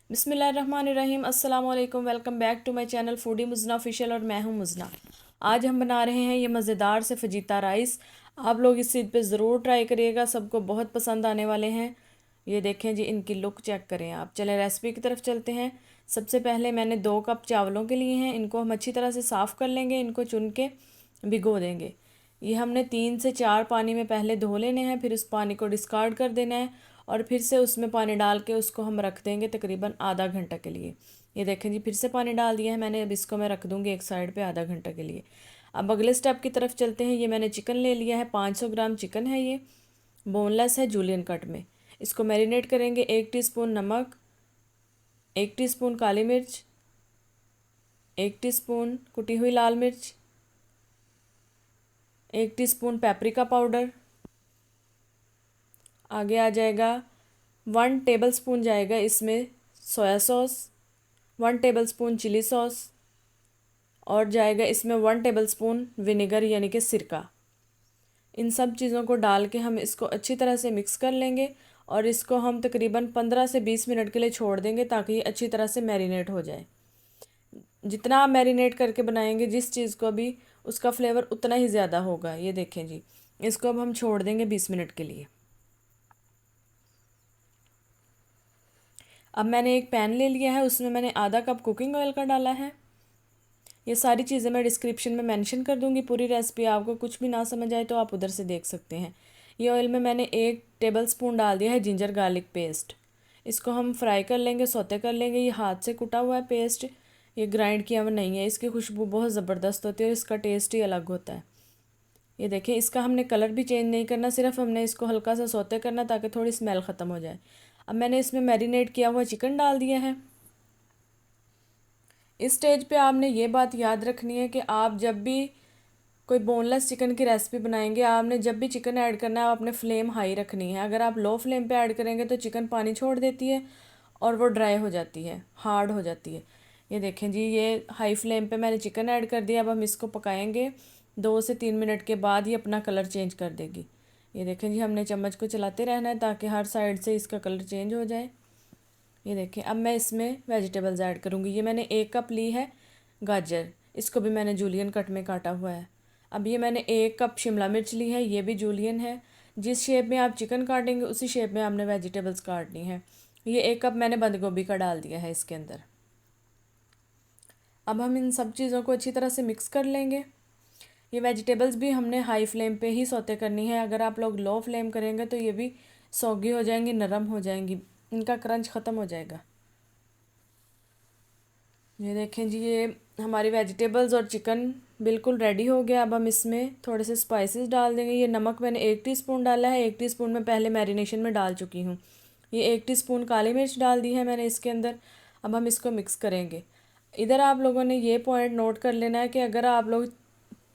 बिस्मिल्लाहिर्रहमानिर्रहीम। अस्सलाम वालेकुम। Welcome back to my channel foodie Muzna official और मैं हूं मुज़ना। आज हम बना रहे हैं ये मज़ेदार से फजीता राइस। आप लोग इस चीज़ पे ज़रूर ट्राई करिएगा, सबको बहुत पसंद आने वाले हैं। ये देखें जी, इनकी लुक चेक करें आप। चलें रेसिपी की तरफ चलते हैं। सबसे पहले मैंने 2 कप चावलों के लिए हैं, इनको हम अच्छी तरह से साफ़ कर लेंगे, इनको चुन के भिगो देंगे। ये हमने 3 से 4 पानी में पहले धो लेने हैं, फिर उस पानी को डिस्कार्ड कर देना है और फिर से उसमें पानी डाल के उसको हम रख देंगे तकरीबन आधा घंटा के लिए। ये देखें जी, फिर से पानी डाल दिया है मैंने। अब इसको मैं रख दूँगी एक साइड पे आधा घंटा के लिए। अब अगले स्टेप की तरफ चलते हैं। ये मैंने चिकन ले लिया है, 500 ग्राम चिकन है, ये बोनलेस है, जूलियन कट में। इसको मैरिनेट करेंगे। 1 टीस्पून नमक, 1 टीस्पून काली मिर्च, 1 टीस्पून कुटी हुई लाल मिर्च, 1 टीस्पून पेपरिका पाउडर। आगे आ जाएगा 1 टेबलस्पून जाएगा इसमें soya sauce, 1 tablespoon chilli sauce और जाएगा इसमें 1 टेबलस्पून विनेगर यानी कि सिरका। इन सब चीज़ों को डाल के हम इसको अच्छी तरह से मिक्स कर लेंगे और इसको हम तकरीबन 15 से 20 मिनट के लिए छोड़ देंगे ताकि ये अच्छी तरह से मैरिनेट हो जाए। जितना आप मैरिनेट करके बनाएंगे जिस चीज़ को भी, उसका फ्लेवर उतना ही ज़्यादा होगा। ये देखें जी, इसको अब हम छोड़ देंगे 20 मिनट के लिए। अब मैंने एक पैन ले लिया है, उसमें मैंने आधा कप कुकिंग ऑयल का डाला है। ये सारी चीज़ें मैं डिस्क्रिप्शन में मेंशन कर दूंगी, पूरी रेसिपी। आपको कुछ भी ना समझ आए तो आप उधर से देख सकते हैं। ये ऑयल में मैंने 1 टेबलस्पून डाल दिया है जिंजर गार्लिक पेस्ट। इसको हम फ्राई कर लेंगे, सौते कर लेंगे। ये हाथ से कुटा हुआ है पेस्ट, ये ग्राइंड किया हुआ नहीं है। इसकी खुशबू बहुत ज़बरदस्त होती है और इसका टेस्ट ही अलग होता है। ये देखें, इसका हमने कलर भी चेंज नहीं करना, सिर्फ हमने इसको हल्का सा सौते करना ताकि थोड़ी स्मेल ख़त्म हो जाए। अब मैंने इसमें मैरिनेट किया हुआ चिकन डाल दिया है। इस स्टेज पे आपने ये बात याद रखनी है कि आप जब भी कोई बोनलेस चिकन की रेसिपी बनाएंगे, आपने जब भी चिकन ऐड करना है, आप अपने फ्लेम हाई रखनी है। अगर आप लो फ्लेम पे ऐड करेंगे तो चिकन पानी छोड़ देती है और वो ड्राई हो जाती है, हार्ड हो जाती है। ये देखें जी, ये हाई फ्लेम पे मैंने चिकन ऐड कर दिया। अब हम इसको पकाएंगे। 2 से 3 मिनट के बाद ये अपना कलर चेंज कर देगी। ये देखें जी, हमने चम्मच को चलाते रहना है ताकि हर साइड से इसका कलर चेंज हो जाए। ये देखें, अब मैं इसमें वेजिटेबल्स ऐड करूँगी। ये मैंने 1 कप ली है गाजर, इसको भी मैंने जूलियन कट में काटा हुआ है। अब ये मैंने 1 कप शिमला मिर्च ली है, ये भी जूलियन है। जिस शेप में आप चिकन काटेंगे उसी शेप में आपने वेजिटेबल्स काटनी है। ये 1 कप मैंने बंद गोभी का डाल दिया है इसके अंदर। अब हम इन सब चीज़ों को अच्छी तरह से मिक्स कर लेंगे। ये वेजिटेबल्स भी हमने हाई फ्लेम पे ही सौते करनी है। अगर आप लोग लो फ्लेम करेंगे तो ये भी सौगी हो जाएंगी, नरम हो जाएंगी, इनका क्रंच ख़त्म हो जाएगा। ये देखें जी, ये हमारी वेजिटेबल्स और चिकन बिल्कुल रेडी हो गया। अब हम इसमें थोड़े से स्पाइसेस डाल देंगे। ये नमक मैंने 1 टीस्पून डाला है, 1 टीस्पून मैं पहले मैरिनेशन में डाल चुकी हूँ। ये 1 टीस्पून काली मिर्च डाल दी है मैंने इसके अंदर। अब हम इसको मिक्स करेंगे। इधर आप लोगों ने ये पॉइंट नोट कर लेना है कि अगर आप लोग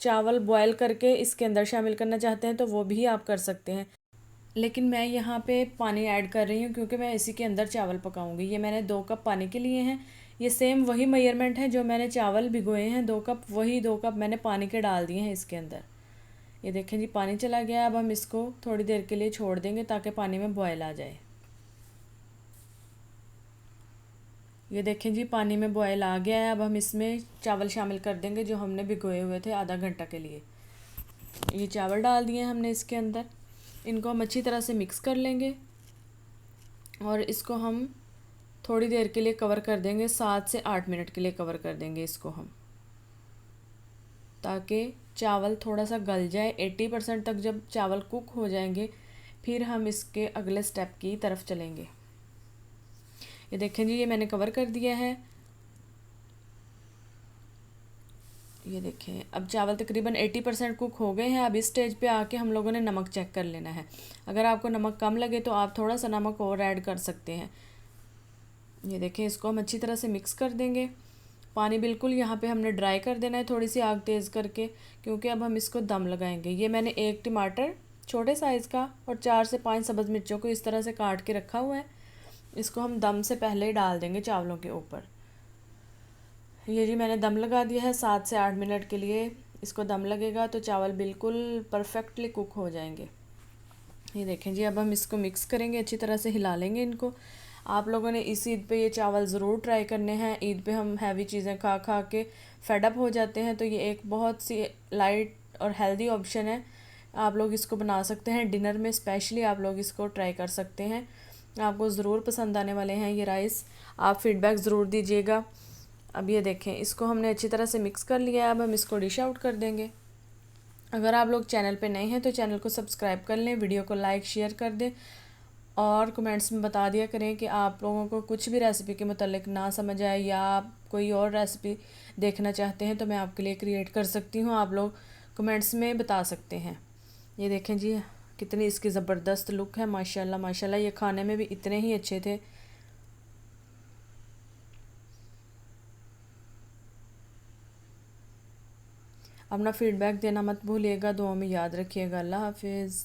चावल बॉयल करके इसके अंदर शामिल करना चाहते हैं तो वो भी आप कर सकते हैं, लेकिन मैं यहाँ पे पानी ऐड कर रही हूँ क्योंकि मैं इसी के अंदर चावल पकाऊंगी। ये मैंने 2 कप पानी के लिए हैं। ये सेम वही मेजरमेंट है जो मैंने चावल भिगोए हैं, 2 कप, वही 2 कप मैंने पानी के डाल दिए हैं इसके अंदर। ये देखें जी, पानी चला गया। अब हम इसको थोड़ी देर के लिए छोड़ देंगे ताकि पानी में बॉयल आ जाए। ये देखें जी, पानी में बॉयल आ गया है। अब हम इसमें चावल शामिल कर देंगे जो हमने भिगोए हुए थे आधा घंटा के लिए। ये चावल डाल दिए हमने इसके अंदर। इनको हम अच्छी तरह से मिक्स कर लेंगे और इसको हम थोड़ी देर के लिए कवर कर देंगे। 7 से 8 मिनट के लिए कवर कर देंगे इसको हम, ताकि चावल थोड़ा सा गल जाए। 80% तक जब चावल कुक हो जाएंगे फिर हम इसके अगले स्टेप की तरफ चलेंगे। ये देखें जी, ये मैंने कवर कर दिया है। ये देखें, अब चावल तकरीबन 80% कुक हो गए हैं। अब इस स्टेज पे आके हम लोगों ने नमक चेक कर लेना है। अगर आपको नमक कम लगे तो आप थोड़ा सा नमक और ऐड कर सकते हैं। ये देखें, इसको हम अच्छी तरह से मिक्स कर देंगे। पानी बिल्कुल यहाँ पे हमने ड्राई कर देना है, थोड़ी सी आग तेज़ करके, क्योंकि अब हम इसको दम लगाएंगे। ये मैंने 1 टमाटर छोटे साइज़ का और 4 से 5 सब्ज़ मिर्चों को इस तरह से काट के रखा हुआ है। इसको हम दम से पहले ही डाल देंगे चावलों के ऊपर। ये जी, मैंने दम लगा दिया है 7 से 8 मिनट के लिए। इसको दम लगेगा तो चावल बिल्कुल परफेक्टली कुक हो जाएंगे। ये देखें जी, अब हम इसको मिक्स करेंगे, अच्छी तरह से हिला लेंगे इनको। आप लोगों ने इस ईद पे ये चावल ज़रूर ट्राई करने हैं। ईद पे हम हैवी चीज़ें खा खा के फेडअप हो जाते हैं, तो ये एक बहुत सी लाइट और हेल्दी ऑप्शन है। आप लोग इसको बना सकते हैं डिनर में, स्पेशली आप लोग इसको ट्राई कर सकते हैं। आपको ज़रूर पसंद आने वाले हैं ये राइस। आप फीडबैक ज़रूर दीजिएगा। अब ये देखें, इसको हमने अच्छी तरह से मिक्स कर लिया है। अब हम इसको डिश आउट कर देंगे। अगर आप लोग चैनल पे नए हैं तो चैनल को सब्सक्राइब कर लें, वीडियो को लाइक शेयर कर दें और कमेंट्स में बता दिया करें कि आप लोगों को कुछ भी रेसिपी के मतलब ना समझ आए या आप कोई और रेसिपी देखना चाहते हैं तो मैं आपके लिए क्रिएट कर सकती हूँ। आप लोग कमेंट्स में बता सकते हैं। ये देखें जी, कितनी इसकी ज़बरदस्त लुक है, माशाल्लाह माशाल्लाह। ये खाने में भी इतने ही अच्छे थे। अपना फीडबैक देना मत भूलिएगा, दुआ में याद रखिएगा। अल्लाह हाफिज़।